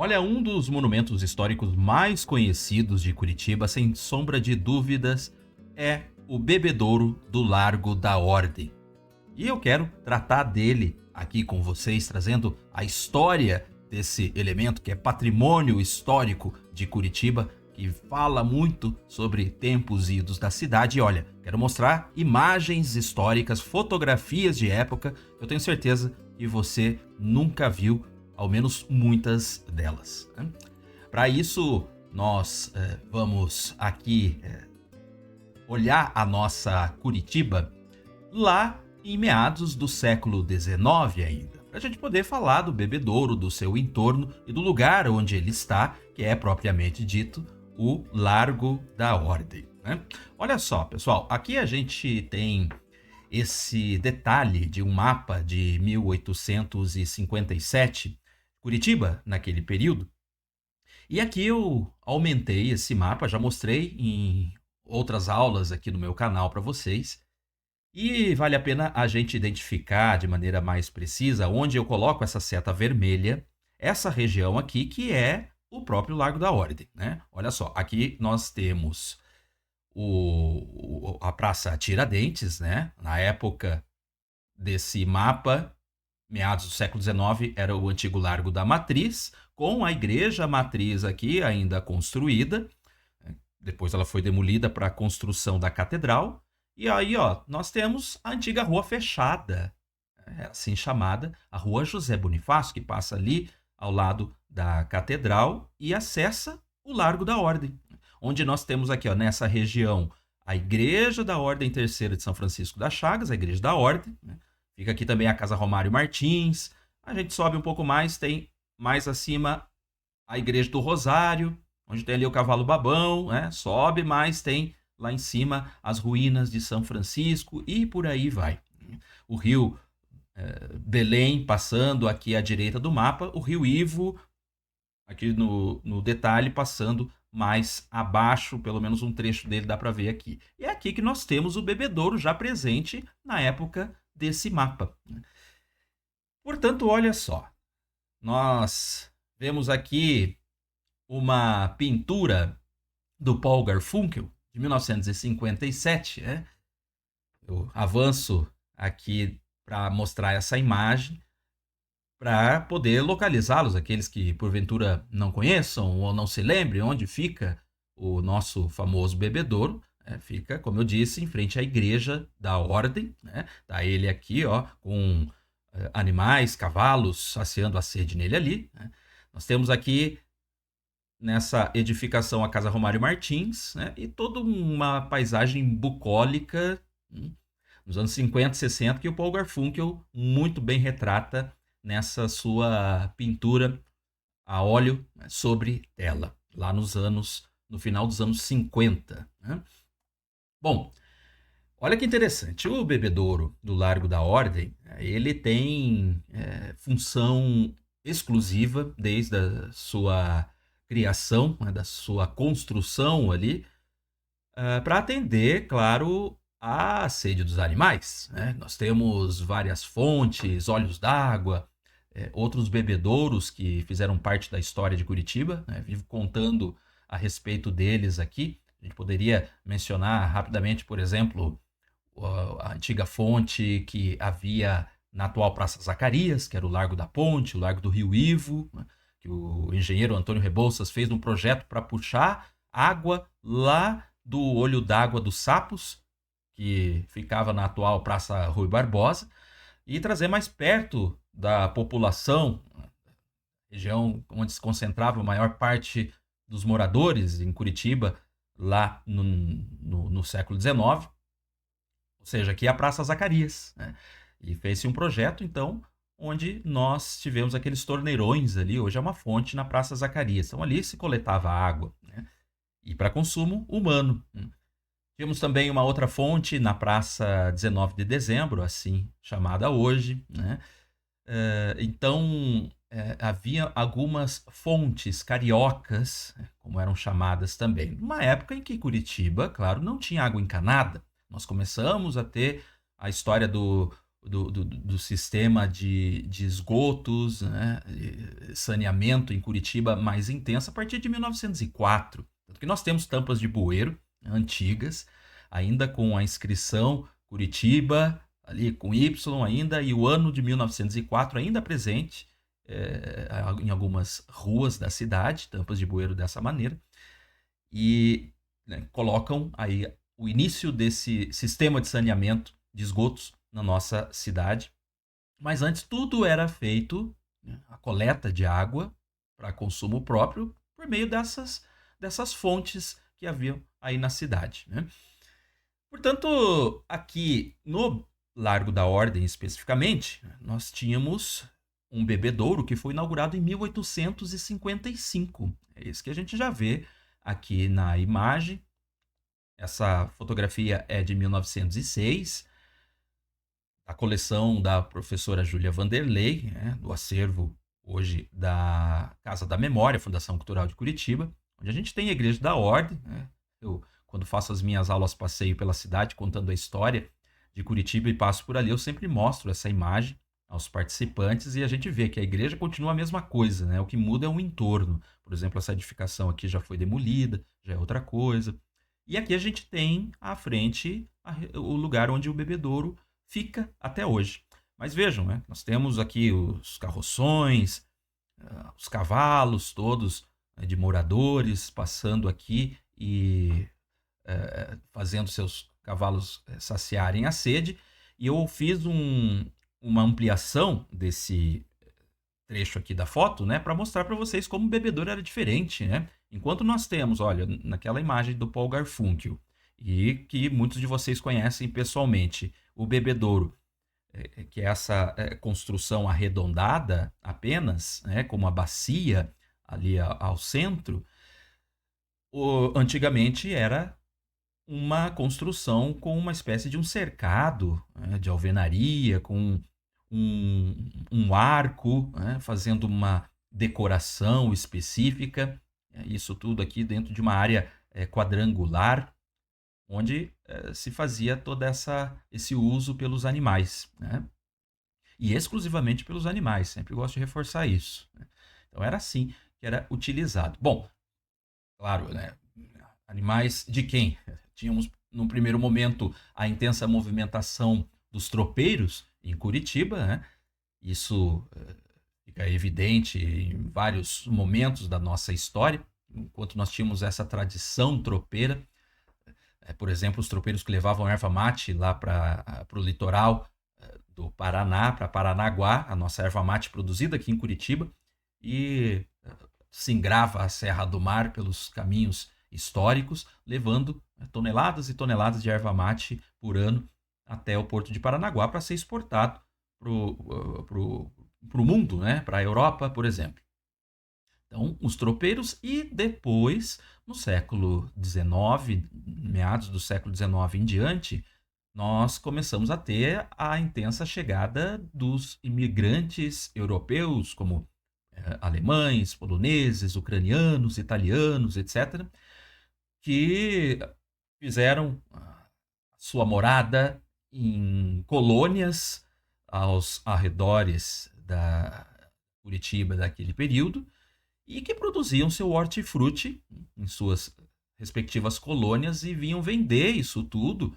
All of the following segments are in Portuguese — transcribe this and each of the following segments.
Olha, um dos monumentos históricos mais conhecidos de Curitiba, sem sombra de dúvidas, é o Bebedouro do Largo da Ordem. E eu quero tratar dele aqui com vocês, trazendo a história desse elemento que é patrimônio histórico de Curitiba, que fala muito sobre tempos idos da cidade. E olha, quero mostrar imagens históricas, fotografias de época. Eu tenho certeza que você nunca viu, ao menos muitas delas, né? Para isso, nós vamos aqui olhar a nossa Curitiba lá em meados do século XIX ainda, para a gente poder falar do Bebedouro, do seu entorno e do lugar onde ele está, que é propriamente dito o Largo da Ordem, né? Olha só, pessoal, aqui a gente tem esse detalhe de um mapa de 1857, Curitiba, naquele período. E aqui eu aumentei esse mapa, já mostrei em outras aulas aqui no meu canal para vocês. E vale a pena a gente identificar de maneira mais precisa onde eu coloco essa seta vermelha, essa região aqui que é o próprio Largo da Ordem, né? Olha só, aqui nós temos a Praça Tiradentes, né? Na época desse mapa, meados do século XIX, era o antigo Largo da Matriz, com a igreja matriz aqui ainda construída. Depois ela foi demolida para a construção da catedral. E aí, ó, nós temos a antiga Rua Fechada, assim chamada, a Rua José Bonifácio, que passa ali ao lado da catedral e acessa o Largo da Ordem, onde nós temos aqui, ó, nessa região, a Igreja da Ordem Terceira de São Francisco das Chagas, a Igreja da Ordem, né? Fica aqui também a Casa Romário Martins. A gente sobe um pouco mais, tem mais acima a Igreja do Rosário, onde tem ali o Cavalo Babão, né? Sobe mais, tem lá em cima as ruínas de São Francisco e por aí vai. O rio Belém, passando aqui à direita do mapa, o rio Ivo, aqui no detalhe, passando mais abaixo, pelo menos um trecho dele dá para ver aqui. E é aqui que nós temos o Bebedouro já presente na época desse mapa. Portanto, olha só, nós vemos aqui uma pintura do Paul Garfunkel, de 1957, né? Eu avanço aqui para mostrar essa imagem, para poder localizá-los, aqueles que porventura não conheçam ou não se lembrem onde fica o nosso famoso Bebedouro. Fica, como eu disse, em frente à Igreja da Ordem, né? Tá ele aqui, ó, com animais, cavalos, saciando a sede nele ali, né? Nós temos aqui nessa edificação a Casa Romário Martins, né? E toda uma paisagem bucólica, nos anos 50, 60, que o Paul Garfunkel muito bem retrata nessa sua pintura a óleo, né, sobre tela, lá no final dos anos 50, né? Bom, olha que interessante, o Bebedouro do Largo da Ordem, ele tem função exclusiva desde a sua criação, né, da sua construção ali, para atender, claro, à sede dos animais, né? Nós temos várias fontes, olhos d'água, outros bebedouros que fizeram parte da história de Curitiba, né? Vivo contando a respeito deles aqui. A gente poderia mencionar rapidamente, por exemplo, a antiga fonte que havia na atual Praça Zacarias, que era o Largo da Ponte, o Largo do Rio Ivo, né? Que o engenheiro Antônio Rebouças fez um projeto para puxar água lá do Olho d'Água dos Sapos, que ficava na atual Praça Rui Barbosa, e trazer mais perto da população, região onde se concentrava a maior parte dos moradores em Curitiba, lá no século XIX, ou seja, aqui é a Praça Zacarias, né? E fez-se um projeto, então, onde nós tivemos aqueles torneirões ali, hoje é uma fonte na Praça Zacarias. Então ali se coletava água, né? E para consumo humano. Tínhamos também uma outra fonte na Praça 19 de Dezembro, assim chamada hoje, né? Então, havia algumas fontes cariocas, como eram chamadas também. Numa época em que Curitiba, claro, não tinha água encanada. Nós começamos a ter a história do do sistema de esgotos, né, saneamento em Curitiba mais intenso a partir de 1904. Tanto que nós temos tampas de bueiro, né, antigas, ainda com a inscrição Curitiba, ali com Y ainda, e o ano de 1904 ainda presente em algumas ruas da cidade, tampas de bueiro dessa maneira, e né, colocam aí o início desse sistema de saneamento de esgotos na nossa cidade. Mas antes tudo era feito, né, a coleta de água para consumo próprio, por meio dessas fontes que haviam aí na cidade. Né? Portanto, aqui no Largo da Ordem especificamente, nós tínhamos um bebedouro que foi inaugurado em 1855. É isso que a gente já vê aqui na imagem. Essa fotografia é de 1906, a coleção da professora Júlia Vanderlei, né, do acervo hoje da Casa da Memória, Fundação Cultural de Curitiba, onde a gente tem a Igreja da Ordem. Né? Eu, quando faço as minhas aulas passeio pela cidade, contando a história de Curitiba e passo por ali, eu sempre mostro essa imagem aos participantes e a gente vê que a igreja continua a mesma coisa, né? O que muda é o entorno. Por exemplo, essa edificação aqui já foi demolida, já é outra coisa. E aqui a gente tem à frente o lugar onde o bebedouro fica até hoje. Mas vejam, né? Nós temos aqui os carroções, os cavalos todos, né, de moradores passando aqui e fazendo seus cavalos saciarem a sede. E eu fiz uma ampliação desse trecho aqui da foto, né, para mostrar para vocês como o bebedouro era diferente, né? Enquanto nós temos, olha, naquela imagem do Paul Garfunkel, e que muitos de vocês conhecem pessoalmente, o bebedouro, que é essa construção arredondada apenas, né, com uma bacia ali ao centro, antigamente era uma construção com uma espécie de um cercado, né, de alvenaria, com um arco, né, fazendo uma decoração específica. Isso tudo aqui dentro de uma área quadrangular, onde se fazia todo esse uso pelos animais, né? E exclusivamente pelos animais, sempre gosto de reforçar isso. Né? Então era assim que era utilizado. Bom, claro, né? Animais de quem? Tínhamos, num primeiro momento, a intensa movimentação dos tropeiros em Curitiba, né? Isso fica evidente em vários momentos da nossa história, enquanto nós tínhamos essa tradição tropeira. Por exemplo, os tropeiros que levavam erva mate lá para o litoral do Paraná, para Paranaguá, a nossa erva mate produzida aqui em Curitiba, e singrava a Serra do Mar pelos caminhos históricos, levando toneladas e toneladas de erva mate por ano até o porto de Paranaguá para ser exportado para o mundo, né? Para a Europa, por exemplo. Então, os tropeiros, e depois, no século XIX, meados do século XIX em diante, nós começamos a ter a intensa chegada dos imigrantes europeus, como alemães, poloneses, ucranianos, italianos, etc., que fizeram a sua morada em colônias aos arredores da Curitiba daquele período e que produziam seu hortifruti em suas respectivas colônias e vinham vender isso tudo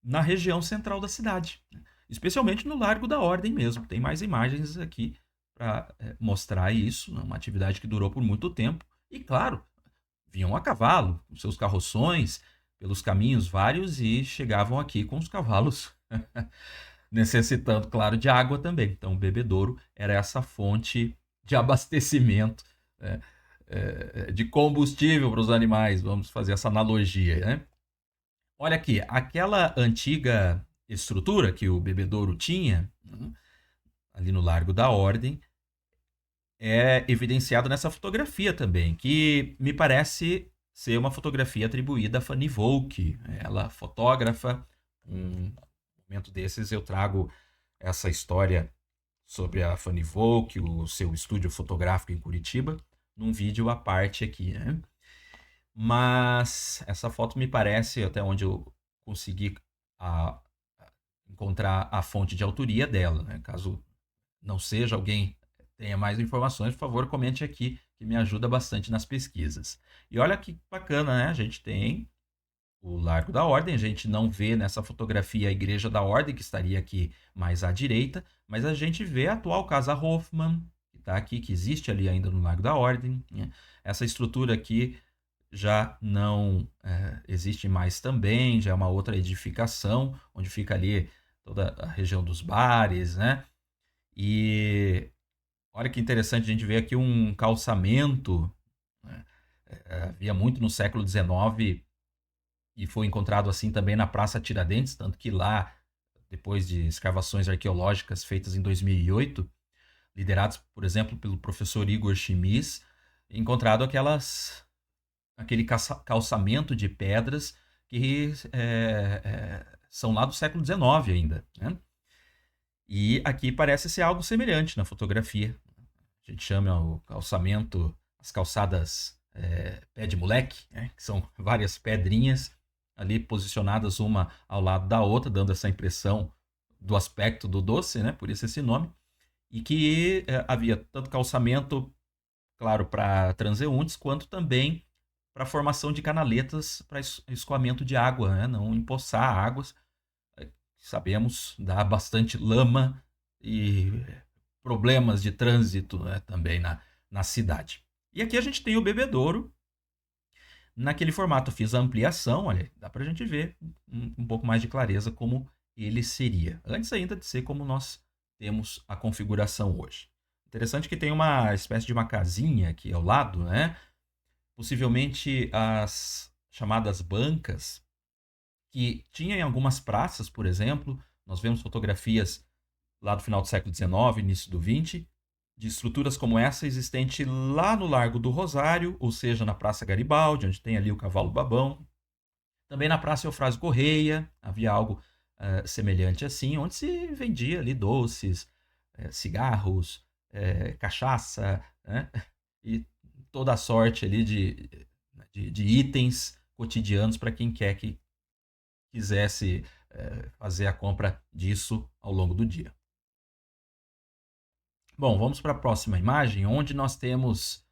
na região central da cidade, especialmente no Largo da Ordem mesmo. Tem mais imagens aqui para mostrar isso, uma atividade que durou por muito tempo. E claro, vinham a cavalo, com seus carroções, pelos caminhos vários e chegavam aqui com os cavalos necessitando, claro, de água também. Então, o bebedouro era essa fonte de abastecimento, né, de combustível para os animais, vamos fazer essa analogia, né? Olha aqui, aquela antiga estrutura que o bebedouro tinha, né, ali no Largo da Ordem, é evidenciado nessa fotografia também, que me parece ser uma fotografia atribuída a Fanny Volk, ela fotógrafa. Um momento desses eu trago essa história sobre a Fanny Volk, o seu estúdio fotográfico em Curitiba, num vídeo à parte aqui, né? Mas essa foto me parece, até onde eu consegui encontrar a fonte de autoria dela, né? Caso não seja, alguém tenha mais informações, por favor, comente aqui, que me ajuda bastante nas pesquisas. E olha que bacana, né? A gente tem o Largo da Ordem, a gente não vê nessa fotografia a Igreja da Ordem, que estaria aqui mais à direita, mas a gente vê a atual Casa Hoffmann, que está aqui, que existe ali ainda no Largo da Ordem, né? Essa estrutura aqui já não existe mais também, já é uma outra edificação, onde fica ali toda a região dos bares, né? E olha que interessante, a gente vê aqui um calçamento, né? Havia muito no século XIX e foi encontrado assim também na Praça Tiradentes, tanto que lá, depois de escavações arqueológicas feitas em 2008, liderados, por exemplo, pelo professor Igor Chimis, encontrado aquele calçamento de pedras que são lá do século XIX ainda, né? E aqui parece ser algo semelhante na fotografia. A gente chama o calçamento, as calçadas pé de moleque, né? Que são várias pedrinhas ali posicionadas uma ao lado da outra, dando essa impressão do aspecto do doce, né? Por isso esse nome. E que havia tanto calçamento, claro, para transeuntes, quanto também para formação de canaletas para escoamento de água, né? Não empoçar águas. Sabemos, dá bastante lama e problemas de trânsito, né, também na cidade. E aqui a gente tem o bebedouro. Naquele formato fiz a ampliação, olha, dá para a gente ver um pouco mais de clareza como ele seria, antes ainda de ser como nós temos a configuração hoje. Interessante que tem uma espécie de uma casinha aqui ao lado, né? Possivelmente as chamadas bancas, que tinha em algumas praças, por exemplo, nós vemos fotografias lá do final do século XIX, início do XX, de estruturas como essa existente lá no Largo do Rosário, ou seja, na Praça Garibaldi, onde tem ali o Cavalo Babão. Também na Praça Eufrásio Correia havia algo semelhante assim, onde se vendia ali doces, cigarros, cachaça, né? E toda a sorte ali de itens cotidianos para quem quer que quisesse fazer a compra disso ao longo do dia. Bom, vamos para a próxima imagem, onde nós temos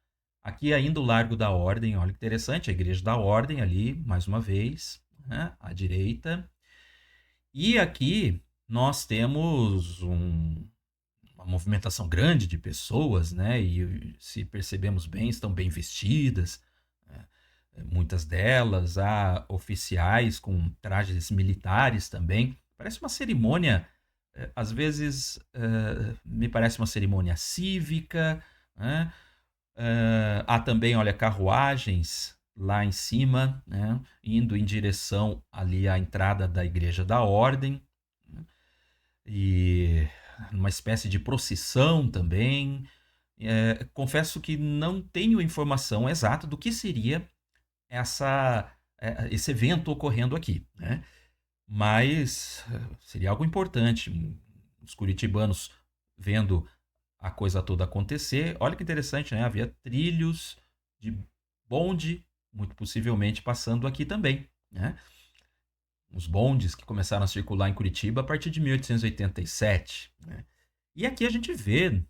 aqui ainda o Largo da Ordem. Olha que interessante, a Igreja da Ordem ali, mais uma vez, né, à direita. E aqui nós temos uma movimentação grande de pessoas, né? E se percebemos bem, estão bem vestidas, né? Muitas delas, há oficiais com trajes militares também. Parece uma cerimônia, às vezes me parece uma cerimônia cívica, né? Há também, olha, carruagens lá em cima, né? Indo em direção ali à entrada da Igreja da Ordem, né? E uma espécie de procissão também. Confesso que não tenho informação exata do que seria esse evento ocorrendo aqui, né? Mas seria algo importante. Os curitibanos vendo a coisa toda acontecer. Olha que interessante, né? Havia trilhos de bonde, muito possivelmente passando aqui também, né? Os bondes que começaram a circular em Curitiba a partir de 1887, né? E aqui a gente vê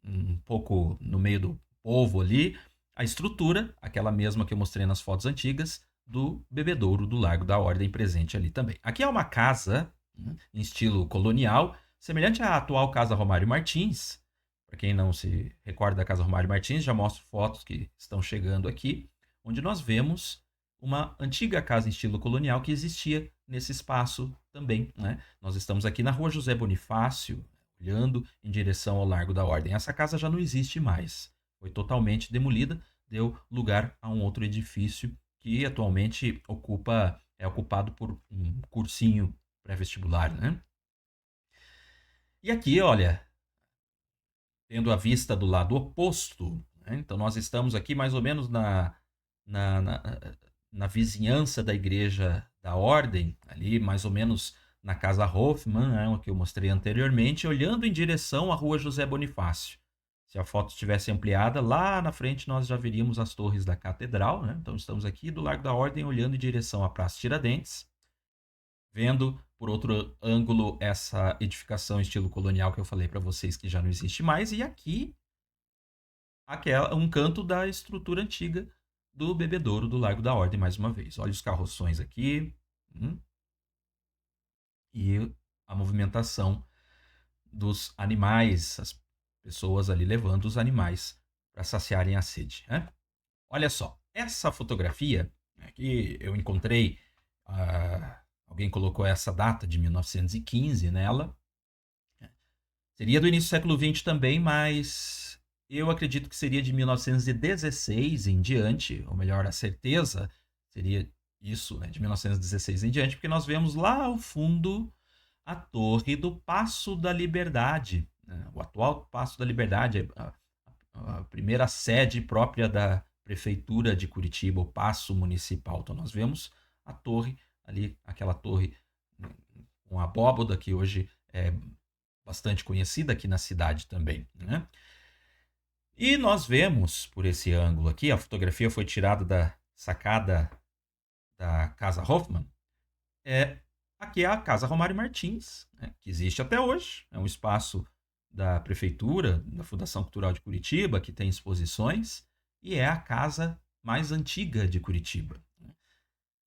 um pouco no meio do povo ali a estrutura, aquela mesma que eu mostrei nas fotos antigas, do bebedouro do Largo da Ordem presente ali também. Aqui é uma casa, né, em estilo colonial, semelhante à atual Casa Romário Martins. Para quem não se recorda da Casa Romário Martins, já mostro fotos que estão chegando aqui, onde nós vemos uma antiga casa em estilo colonial que existia nesse espaço também, né? Nós estamos aqui na Rua José Bonifácio, olhando em direção ao Largo da Ordem. Essa casa já não existe mais. Foi totalmente demolida, deu lugar a um outro edifício que atualmente é ocupado por um cursinho pré-vestibular, né? E aqui, olha, tendo a vista do lado oposto, né? Então nós estamos aqui mais ou menos na, na, na vizinhança da Igreja da Ordem, ali mais ou menos na Casa Hoffmann, né, o que eu mostrei anteriormente, olhando em direção à Rua José Bonifácio. Se a foto estivesse ampliada, lá na frente nós já veríamos as torres da Catedral, né? Então estamos aqui do Largo da Ordem, olhando em direção à Praça Tiradentes, vendo por outro ângulo, essa edificação estilo colonial que eu falei para vocês que já não existe mais. E aqui, um canto da estrutura antiga do bebedouro do Largo da Ordem, mais uma vez. Olha os carroções aqui. E a movimentação dos animais, as pessoas ali levando os animais para saciarem a sede. Né? Olha só, essa fotografia que eu encontrei, alguém colocou essa data de 1915 nela. Seria do início do século XX também, mas eu acredito que seria de 1916 em diante, ou melhor, a certeza seria isso, né, de 1916 em diante, porque nós vemos lá ao fundo a Torre do Paço da Liberdade, né, o atual Paço da Liberdade, a primeira sede própria da Prefeitura de Curitiba, o Paço Municipal. Então nós vemos a torre ali, aquela torre com a abóboda que hoje é bastante conhecida aqui na cidade também, né? E nós vemos por esse ângulo aqui, a fotografia foi tirada da sacada da Casa Hoffmann, aqui é a Casa Romário Martins, né, que existe até hoje, é um espaço da Prefeitura, da Fundação Cultural de Curitiba, que tem exposições, e é a casa mais antiga de Curitiba.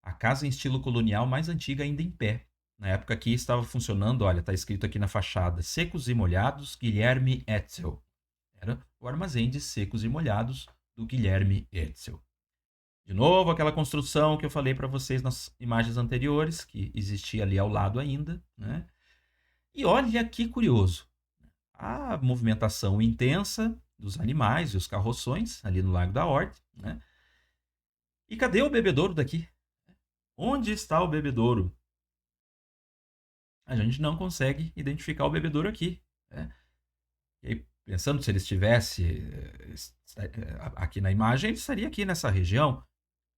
A casa em estilo colonial mais antiga ainda em pé. Na época aqui estava funcionando, olha, está escrito aqui na fachada, Secos e Molhados Guilherme Etzel. Era o armazém de secos e molhados do Guilherme Etzel. De novo, aquela construção que eu falei para vocês nas imagens anteriores, que existia ali ao lado ainda, né? E olha que curioso, a movimentação intensa dos animais e os carroções ali no Largo da Ordem, né? E cadê o bebedouro daqui? Onde está o bebedouro? A gente não consegue identificar o bebedouro aqui, né? E aí, pensando se ele estivesse aqui na imagem, ele estaria aqui nessa região.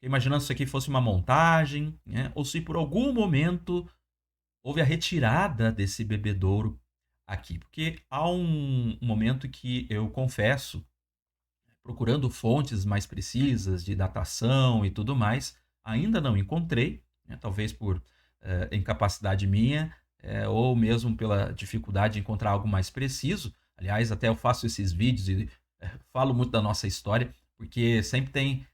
Imaginando se isso aqui fosse uma montagem, né? Ou se por algum momento houve a retirada desse bebedouro aqui. Porque há um momento que eu confesso, procurando fontes mais precisas de datação e tudo mais, ainda não encontrei, né? Talvez por incapacidade minha, ou mesmo pela dificuldade de encontrar algo mais preciso. Aliás, até eu faço esses vídeos e falo muito da nossa história, porque sempre tem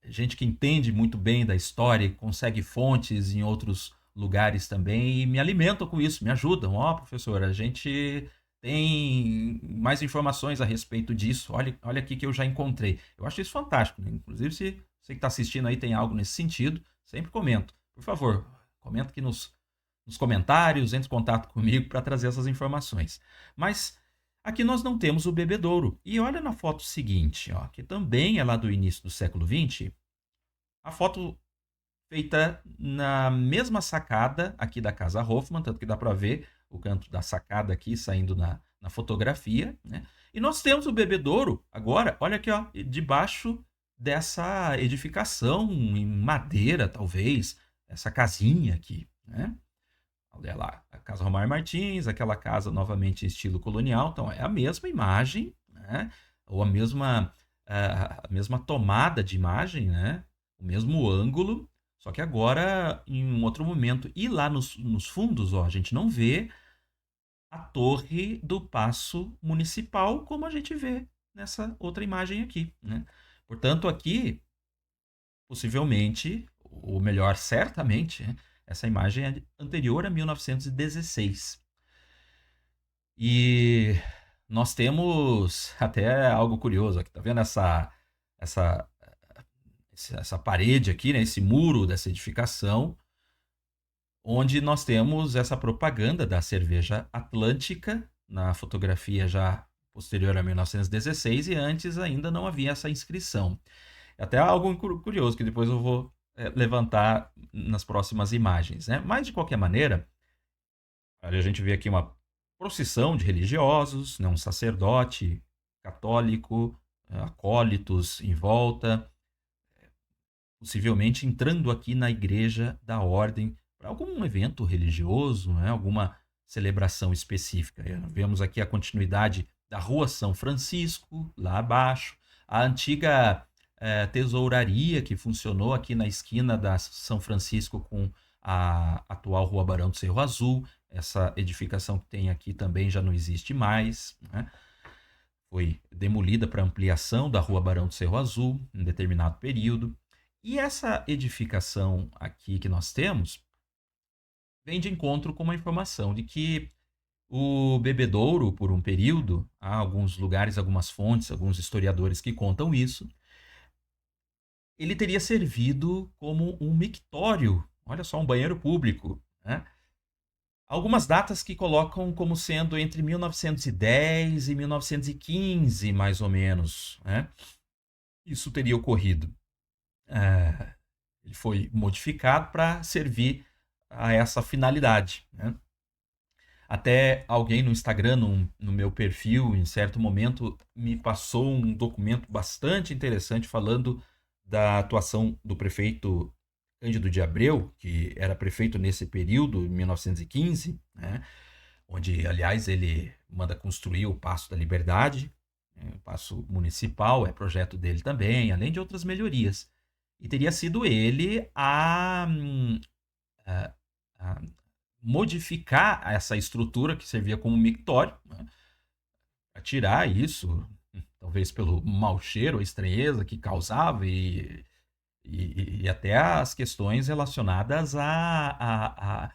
gente que entende muito bem da história, consegue fontes em outros lugares também e me alimentam com isso, me ajudam. Ó, professor, a gente tem mais informações a respeito disso. Olha aqui que eu já encontrei. Eu acho isso fantástico, né? Inclusive, se você que está assistindo aí tem algo nesse sentido, sempre comento. Por favor, comenta aqui nos comentários, entre em contato comigo para trazer essas informações. Mas aqui nós não temos o bebedouro. E olha na foto seguinte, ó, que também é lá do início do século XX. A foto feita na mesma sacada aqui da Casa Hoffmann, tanto que dá para ver o canto da sacada aqui saindo na fotografia, né? E nós temos o bebedouro agora, olha aqui, ó, debaixo dessa edificação em madeira, talvez, essa casinha aqui, né? Olha lá, a Casa Romário Martins, aquela casa novamente em estilo colonial, então é a mesma imagem, né? Ou a mesma tomada de imagem, né? O mesmo ângulo, só que agora em um outro momento. E lá nos fundos, ó, a gente não vê a torre do Paço Municipal como a gente vê nessa outra imagem aqui, né? Portanto, aqui, possivelmente, ou melhor, certamente, né, essa imagem é anterior a 1916. E nós temos até algo curioso aqui, tá vendo essa parede aqui, né, esse muro dessa edificação, onde nós temos essa propaganda da cerveja Atlântica, na fotografia já posterior a 1916, e antes ainda não havia essa inscrição. É até algo curioso que depois eu vou levantar nas próximas imagens, né? Mas, de qualquer maneira, a gente vê aqui uma procissão de religiosos, né? Um sacerdote católico, acólitos em volta, possivelmente entrando aqui na igreja da ordem para algum evento religioso, né? Alguma celebração específica. Vemos aqui a continuidade da Rua São Francisco, lá abaixo, a antiga tesouraria que funcionou aqui na esquina da São Francisco com a atual Rua Barão do Cerro Azul. Essa edificação que tem aqui também já não existe mais, né? Foi demolida para ampliação da Rua Barão do Cerro Azul em determinado período. E essa edificação aqui que nós temos vem de encontro com uma informação de que o Bebedouro, por um período, há alguns lugares, algumas fontes, alguns historiadores que contam isso, ele teria servido como um mictório, olha só, um banheiro público, né? Algumas datas que colocam como sendo entre 1910 e 1915, mais ou menos, né? Isso teria ocorrido. Ele foi modificado para servir a essa finalidade, né? Até alguém no Instagram, no meu perfil, em certo momento, me passou um documento bastante interessante falando da atuação do prefeito Cândido de Abreu, que era prefeito nesse período, em 1915, né? Onde, aliás, ele manda construir o Paço da Liberdade, né? O Paço Municipal, é projeto dele também, além de outras melhorias. E teria sido ele a modificar essa estrutura que servia como mictório, né? A tirar isso, talvez pelo mau cheiro, a estranheza que causava e até as questões relacionadas a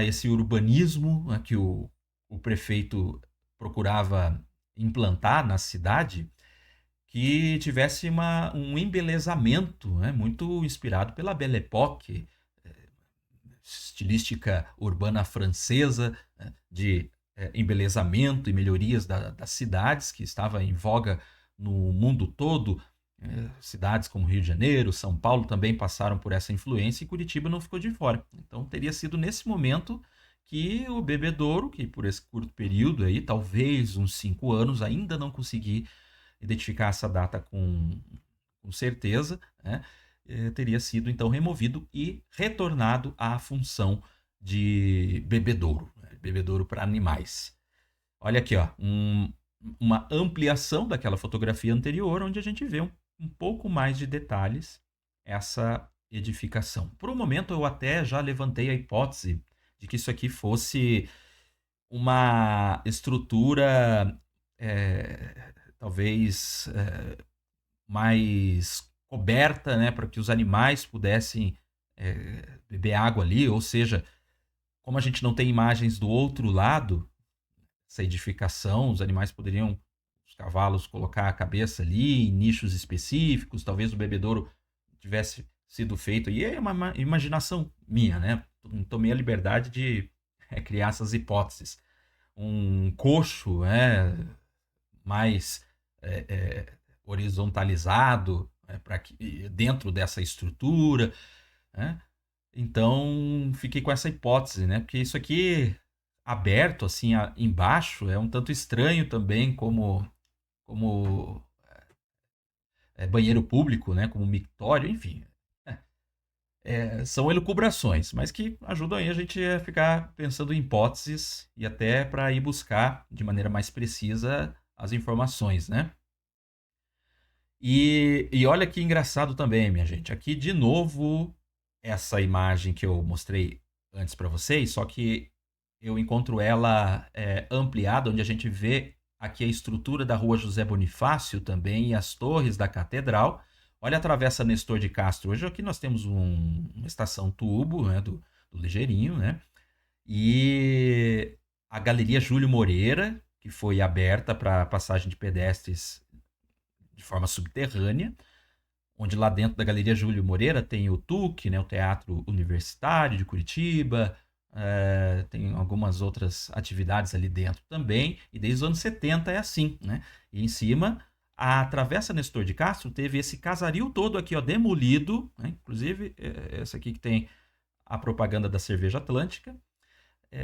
esse urbanismo, né, que o prefeito procurava implantar na cidade, que tivesse um embelezamento, né, muito inspirado pela Belle Époque, estilística urbana francesa, né, de embelezamento e melhorias das cidades, que estava em voga no mundo todo. Cidades como Rio de Janeiro, São Paulo também passaram por essa influência e Curitiba não ficou de fora. Então teria sido nesse momento que o Bebedouro, que por esse curto período aí, talvez uns 5 anos, ainda não consegui identificar essa data com certeza, né? Teria sido então removido e retornado à função de bebedouro, né? Bebedouro para animais. Olha aqui, ó, uma ampliação daquela fotografia anterior, onde a gente vê um pouco mais de detalhes essa edificação. Por um momento eu até já levantei a hipótese de que isso aqui fosse uma estrutura talvez mais coberta, né, para que os animais pudessem beber água ali, ou seja, como a gente não tem imagens do outro lado, essa edificação, os animais poderiam, os cavalos, colocar a cabeça ali em nichos específicos, talvez o bebedouro tivesse sido feito, e é uma imaginação minha, né? Tomei a liberdade de criar essas hipóteses. Um coxo mais é, é, horizontalizado, para que dentro dessa estrutura, né? Então fiquei com essa hipótese, né? Porque isso aqui aberto assim embaixo é um tanto estranho também como banheiro público, né? Como mictório, enfim. São elucubrações, mas que ajudam aí a gente a ficar pensando em hipóteses e até para ir buscar de maneira mais precisa as informações, né? E olha que engraçado também, minha gente. Aqui de novo essa imagem que eu mostrei antes para vocês, só que eu encontro ela ampliada, onde a gente vê aqui a estrutura da Rua José Bonifácio também e as torres da Catedral. Olha a Travessa Nestor de Castro. Hoje aqui nós temos uma estação tubo, né, do Ligeirinho, né? E a Galeria Júlio Moreira, que foi aberta para passagem de pedestres de forma subterrânea, onde lá dentro da Galeria Júlio Moreira tem o TUC, né, o Teatro Universitário de Curitiba, tem algumas outras atividades ali dentro também, e desde os anos 70 é assim, né? E em cima, a Travessa Nestor de Castro teve esse casaril todo aqui, ó, demolido, né? Inclusive, essa aqui que tem a propaganda da Cerveja Atlântica,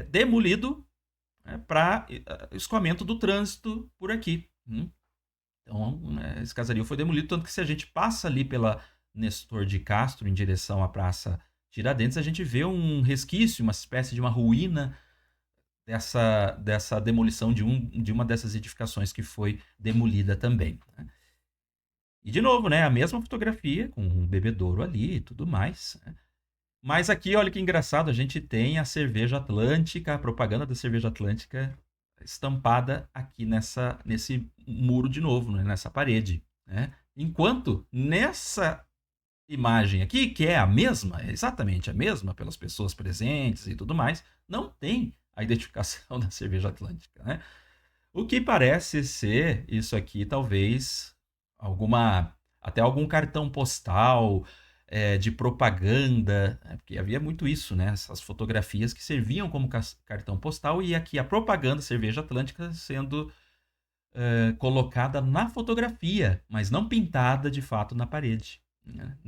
demolido, para escoamento do trânsito por aqui. Então, esse casaril foi demolido, tanto que se a gente passa ali pela Nestor de Castro em direção à Praça Tiradentes, a gente vê um resquício, uma espécie de uma ruína dessa demolição de uma dessas edificações que foi demolida também, né? E de novo, né, a mesma fotografia com um bebedouro ali e tudo mais, né? Mas aqui, olha que engraçado, a gente tem a cerveja Atlântica, a propaganda da cerveja Atlântica estampada aqui nesse muro de novo, né? Nessa parede, né? Enquanto nessa imagem aqui, que é a mesma, é exatamente a mesma pelas pessoas presentes e tudo mais, não tem a identificação da cerveja Atlântica, né? O que parece ser isso aqui, talvez até algum cartão postal de propaganda, né? Porque havia muito isso, né? Essas fotografias que serviam como cartão postal e aqui a propaganda Cerveja Atlântica sendo colocada na fotografia, mas não pintada de fato na parede, né?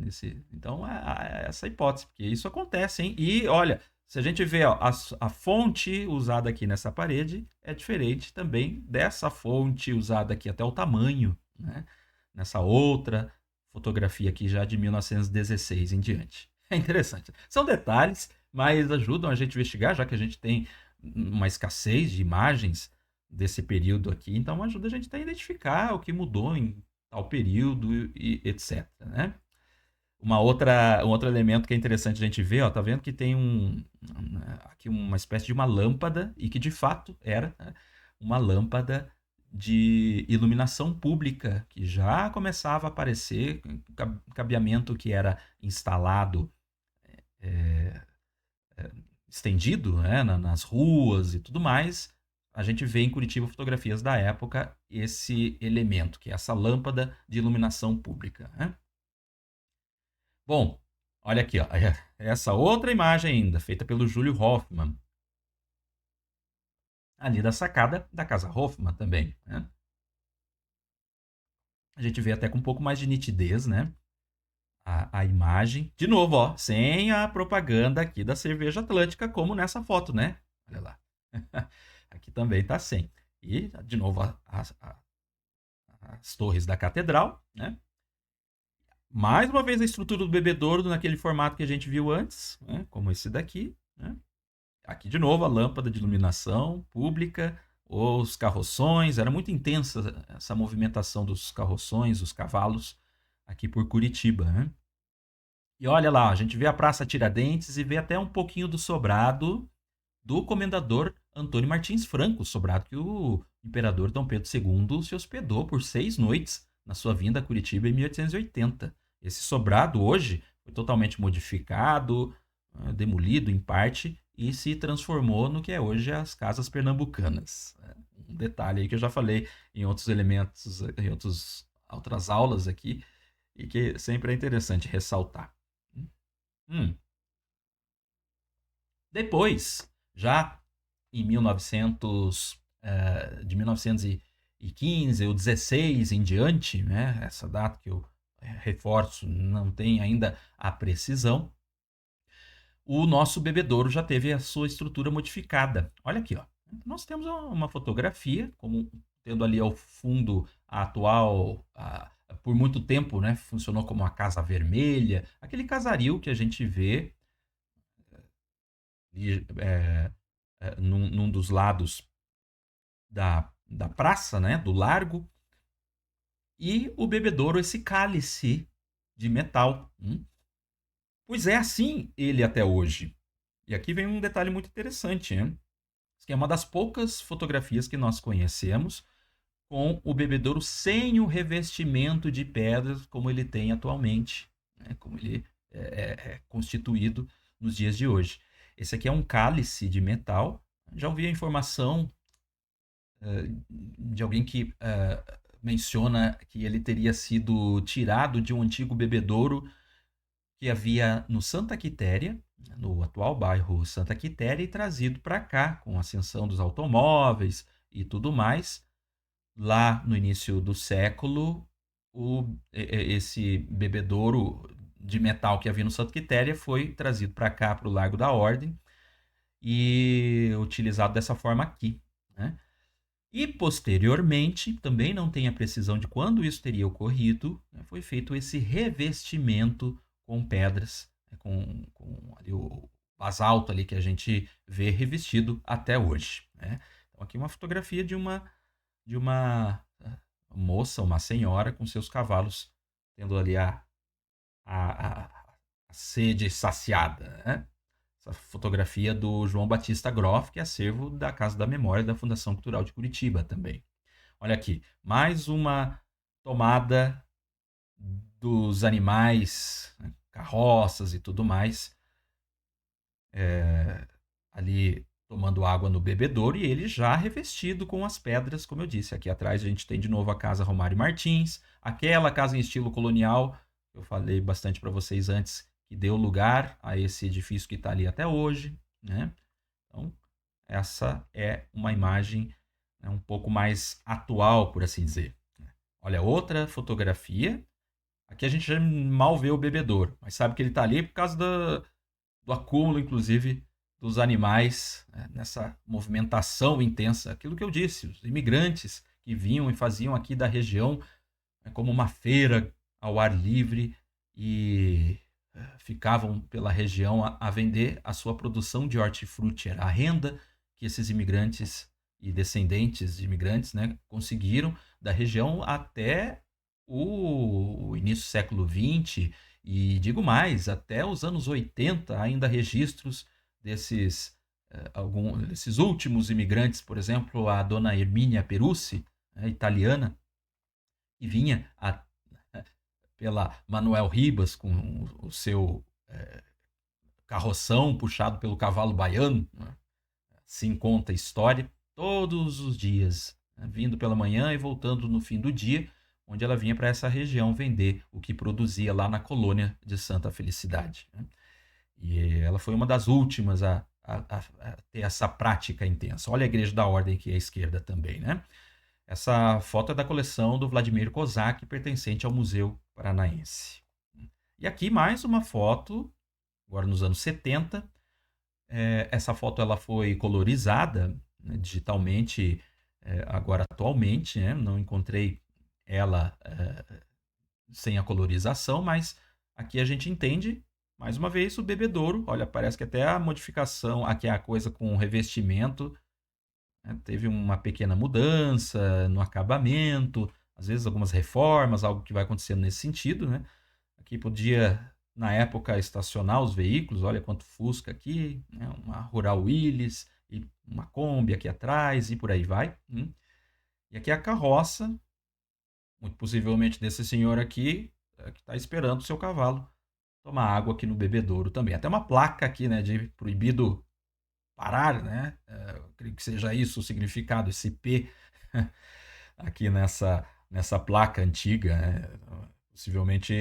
Então, essa hipótese, porque isso acontece, hein? E olha, se a gente vê ó, a fonte usada aqui nessa parede é diferente também dessa fonte usada aqui, até o tamanho, né? Nessa outra fotografia aqui já de 1916 em diante. É interessante. São detalhes, mas ajudam a gente a investigar, já que a gente tem uma escassez de imagens desse período aqui, então ajuda a gente a identificar o que mudou em tal período e etc, né? Um outro elemento que é interessante a gente ver, ó, tá vendo que tem aqui uma espécie de uma lâmpada e que de fato era, né, uma lâmpada de iluminação pública que já começava a aparecer, cabeamento que era instalado, é, estendido, né, nas ruas e tudo mais. A gente vê em Curitiba fotografias da época esse elemento, que é essa lâmpada de iluminação pública, né? Bom, olha aqui, ó, essa outra imagem ainda, feita pelo Júlio Hoffmann, ali da sacada da Casa Hoffmann também, né? A gente vê até com um pouco mais de nitidez, né? A imagem. De novo, ó, sem a propaganda aqui da cerveja Atlântica, como nessa foto, né? Olha lá. Aqui também tá sem. E, de novo, as torres da catedral, né? Mais uma vez a estrutura do bebedouro naquele formato que a gente viu antes, né? Como esse daqui, né? Aqui de novo a lâmpada de iluminação pública, os carroções, era muito intensa essa movimentação dos carroções, dos cavalos aqui por Curitiba, né? E olha lá, a gente vê a Praça Tiradentes e vê até um pouquinho do sobrado do comendador Antônio Martins Franco, sobrado que o imperador Dom Pedro II se hospedou por 6 noites na sua vinda a Curitiba em 1880. Esse sobrado hoje foi totalmente modificado, demolido em parte e se transformou no que é hoje as casas pernambucanas. Um detalhe aí que eu já falei em outros elementos, em outras aulas aqui, e que sempre é interessante ressaltar. Hum. Depois, já em 1900, de 1915 ou 16 em diante, né? Essa data que eu reforço, não tem ainda a precisão. O nosso bebedouro já teve a sua estrutura modificada. Olha aqui, ó. Nós temos uma fotografia, como tendo ali ao fundo a atual, por muito tempo, né? Funcionou como a Casa Vermelha, aquele casaril que a gente vê num dos lados da praça, né, do largo, e o bebedouro, esse cálice de metal. Pois é assim ele até hoje. E aqui vem um detalhe muito interessante, né? Que é uma das poucas fotografias que nós conhecemos com o bebedouro sem o revestimento de pedras como ele tem atualmente, né? Como ele é constituído nos dias de hoje. Esse aqui é um cálice de metal. Já ouvi a informação de alguém que menciona que ele teria sido tirado de um antigo bebedouro que havia no Santa Quitéria, no atual bairro Santa Quitéria, e trazido para cá com a ascensão dos automóveis e tudo mais. Lá no início do século, esse bebedouro de metal que havia no Santa Quitéria foi trazido para cá, para o Largo da Ordem, e utilizado dessa forma aqui, né? E posteriormente, também não tem a precisão de quando isso teria ocorrido, né, foi feito esse revestimento com pedras, né, com ali o basalto ali que a gente vê revestido até hoje, né? Então aqui uma fotografia de uma moça, uma senhora com seus cavalos, tendo ali a sede saciada, né? Essa fotografia do João Batista Groff, que é acervo da Casa da Memória da Fundação Cultural de Curitiba também. Olha aqui, mais uma tomada dos animais, né, carroças e tudo mais, ali tomando água no bebedouro, e ele já revestido com as pedras, como eu disse. Aqui atrás a gente tem de novo a Casa Romário Martins, aquela casa em estilo colonial, eu falei bastante para vocês antes, que deu lugar a esse edifício que está ali até hoje, né? Então, essa é uma imagem, né, um pouco mais atual, por assim dizer. Olha, outra fotografia. Aqui a gente já mal vê o bebedouro, mas sabe que ele está ali por causa do acúmulo, inclusive, dos animais, né, nessa movimentação intensa. Aquilo que eu disse, os imigrantes que vinham e faziam aqui da região, né, como uma feira ao ar livre, e ficavam pela região a vender a sua produção de hortifruti. Era a renda que esses imigrantes e descendentes de imigrantes, né, conseguiram da região até o início do século XX, e digo mais, até os anos 80, ainda registros desses últimos imigrantes, por exemplo, a dona Hermínia Perucci, né, italiana, que vinha pela Manuel Ribas com o seu carroção puxado pelo cavalo baiano, né? Assim conta a história, todos os dias, né, vindo pela manhã e voltando no fim do dia, onde ela vinha para essa região vender o que produzia lá na colônia de Santa Felicidade, né? E ela foi uma das últimas a ter essa prática intensa. Olha a Igreja da Ordem aqui à esquerda também, né? Essa foto é da coleção do Vladimir Kozak, pertencente ao Museu Paranaense. E aqui mais uma foto, agora nos anos 70. Essa foto ela foi colorizada, né, digitalmente, agora atualmente, né? Não encontrei ela sem a colorização, mas aqui a gente entende, mais uma vez, o bebedouro. Olha, parece que até a modificação, aqui é a coisa com o revestimento, né, teve uma pequena mudança no acabamento, às vezes algumas reformas, algo que vai acontecendo nesse sentido, né? Aqui podia, na época, estacionar os veículos. Olha quanto Fusca aqui, né? Uma Rural Willys e uma Kombi aqui atrás e por aí vai. E aqui é a carroça, muito possivelmente desse senhor aqui, que está esperando o seu cavalo tomar água aqui no bebedouro também. Até uma placa aqui, né, de proibido parar, né? Eu creio que seja isso o significado, esse P aqui nessa placa antiga, né? Possivelmente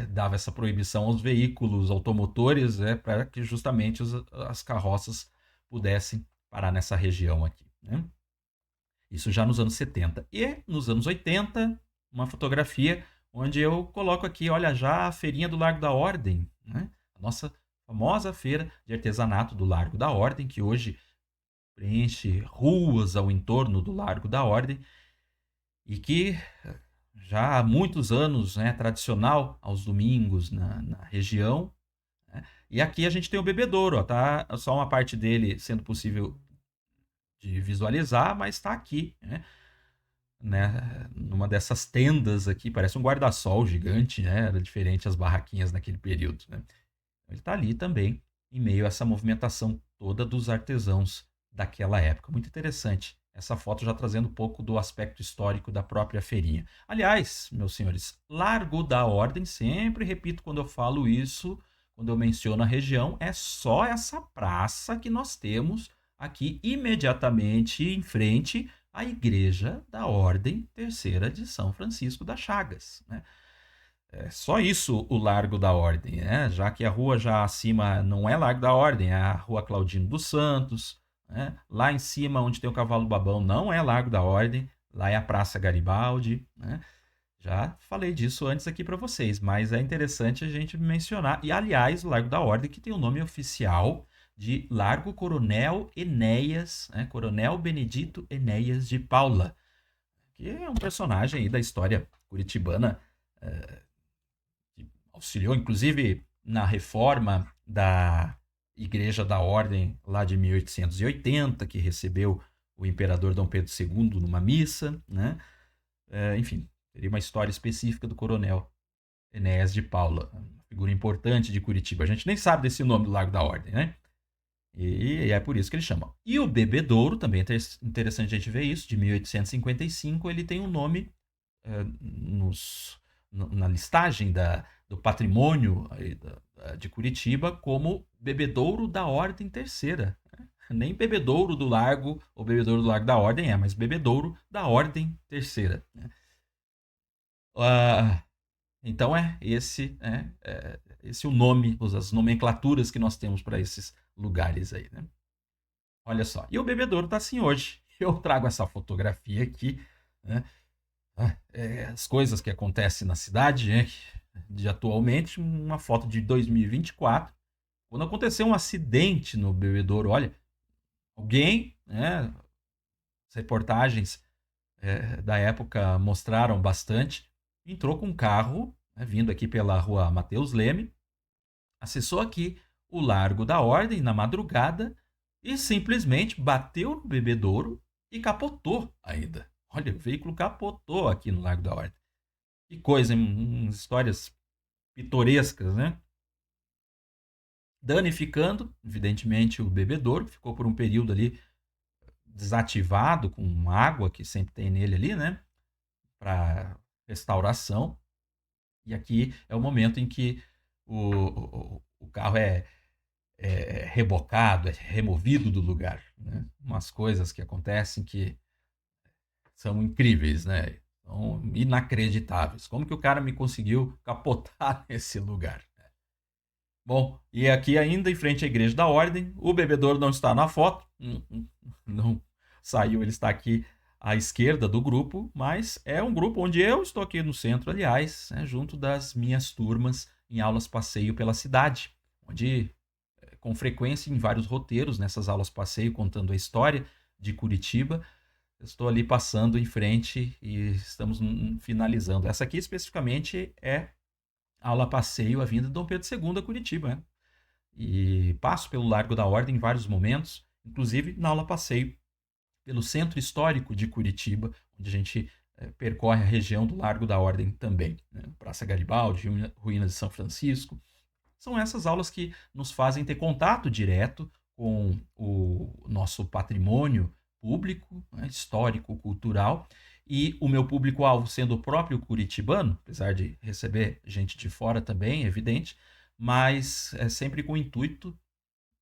dava essa proibição aos veículos automotores, né, para que justamente as carroças pudessem parar nessa região aqui, né? Isso já nos anos 70. E nos anos 80, uma fotografia onde eu coloco aqui, olha já a feirinha do Largo da Ordem, né? A nossa famosa feira de artesanato do Largo da Ordem, que hoje preenche ruas ao entorno do Largo da Ordem e que já há muitos anos, né, tradicional aos domingos na região, né? E aqui a gente tem o bebedouro, ó, tá só uma parte dele sendo possível de visualizar, mas está aqui, né, numa dessas tendas aqui, parece um guarda-sol gigante, né? Era diferente as barraquinhas naquele período, né? Ele está ali também, em meio a essa movimentação toda dos artesãos daquela época. Muito interessante. Essa foto já trazendo um pouco do aspecto histórico da própria feirinha. Aliás, meus senhores, Largo da Ordem, sempre repito quando eu falo isso, quando eu menciono a região, é só essa praça que nós temos aqui imediatamente em frente à Igreja da Ordem Terceira de São Francisco das Chagas, né? É só isso o Largo da Ordem, né? Já que a rua já acima não é Largo da Ordem, é a Rua Claudino dos Santos, né? Lá em cima, onde tem o Cavalo Babão, não é Largo da Ordem, lá é a Praça Garibaldi, né? Já falei disso antes aqui para vocês, mas é interessante a gente mencionar. E, aliás, o Largo da Ordem, que tem o nome oficial de Largo Coronel Enéas, né? Coronel Benedito Enéas de Paula, que é um personagem aí da história curitibana, que auxiliou, inclusive, na reforma da Igreja da Ordem lá de 1880, que recebeu o imperador Dom Pedro II numa missa, né? Enfim, teria uma história específica do coronel Enéas de Paula, uma figura importante de Curitiba. A gente nem sabe desse nome do Largo da Ordem, né? E é por isso que ele chama. E o Bebedouro, também é interessante a gente ver isso, de 1855, ele tem um nome na listagem do patrimônio de Curitiba como Bebedouro da Ordem Terceira. Nem Bebedouro do Largo ou Bebedouro do Largo da Ordem mas Bebedouro da Ordem Terceira. Então esse o nome, as nomenclaturas que nós temos para esses lugares aí, né? Olha só, e o Bebedouro tá assim hoje. Eu trago essa fotografia aqui, né? As coisas que acontecem na cidade, né? De atualmente, uma foto de 2024, quando aconteceu um acidente no Bebedouro. Olha, alguém, né? As reportagens da época mostraram bastante, entrou com um carro, né, vindo aqui pela rua Mateus Leme, acessou aqui o Largo da Ordem na madrugada e simplesmente bateu no Bebedouro e capotou ainda. Olha, o veículo capotou aqui no Largo da Ordem. Que coisa, histórias pitorescas, né? Danificando, evidentemente, o Bebedouro, que ficou por um período ali desativado, com água que sempre tem nele ali, né? Para restauração. E aqui é o momento em que o carro é rebocado, é removido do lugar, né? Umas coisas que acontecem que são incríveis, né? São inacreditáveis. Como que o cara me conseguiu capotar nesse lugar? Bom, e aqui ainda em frente à Igreja da Ordem, o Bebedouro não está na foto, não saiu, ele está aqui à esquerda do grupo, mas é um grupo onde eu estou aqui no centro, aliás, né, junto das minhas turmas em aulas passeio pela cidade, onde com frequência em vários roteiros, nessas aulas passeio contando a história de Curitiba, eu estou ali passando em frente e estamos finalizando. Essa aqui especificamente é aula passeio a vinda de Dom Pedro II a Curitiba, né? E passo pelo Largo da Ordem em vários momentos, inclusive na aula passeio pelo Centro Histórico de Curitiba, onde a gente percorre a região do Largo da Ordem também, né? Praça Garibaldi, Ruínas de São Francisco. São essas aulas que nos fazem ter contato direto com o nosso patrimônio público, né, histórico, cultural, e o meu público-alvo sendo o próprio curitibano, apesar de receber gente de fora também, é evidente, mas é sempre com o intuito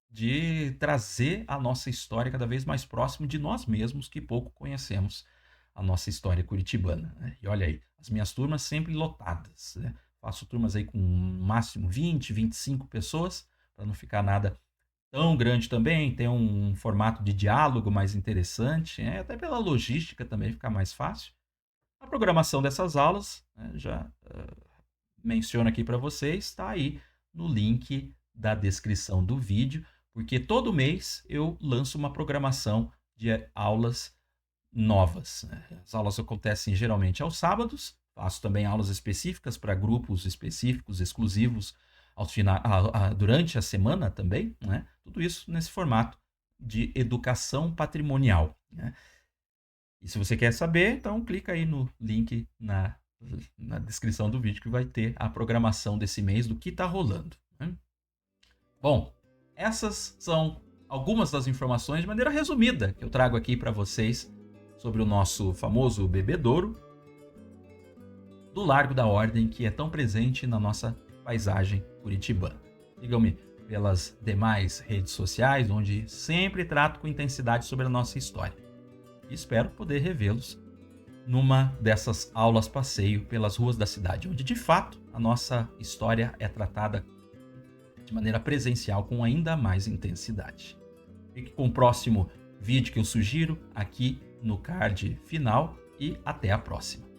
de trazer a nossa história cada vez mais próximo de nós mesmos, que pouco conhecemos a nossa história curitibana, né? E olha aí, as minhas turmas sempre lotadas, né? Faço turmas aí com no máximo 20, 25 pessoas, para não ficar nada tão grande também, tem um formato de diálogo mais interessante, até pela logística também fica mais fácil. A programação dessas aulas, né, já menciono aqui para vocês, está aí no link da descrição do vídeo, porque todo mês eu lanço uma programação de aulas novas. As aulas acontecem geralmente aos sábados, faço também aulas específicas para grupos específicos, exclusivos, durante a semana também, né? Tudo isso nesse formato de educação patrimonial, né? E se você quer saber, então clica aí no link na descrição do vídeo que vai ter a programação desse mês do que está rolando, né? Bom, essas são algumas das informações de maneira resumida que eu trago aqui para vocês sobre o nosso famoso Bebedouro do Largo da Ordem, que é tão presente na nossa paisagem curitibana. Sigam-me pelas demais redes sociais, onde sempre trato com intensidade sobre a nossa história. E espero poder revê-los numa dessas aulas passeio pelas ruas da cidade, onde de fato a nossa história é tratada de maneira presencial com ainda mais intensidade. Fique com o próximo vídeo que eu sugiro aqui no card final e até a próxima.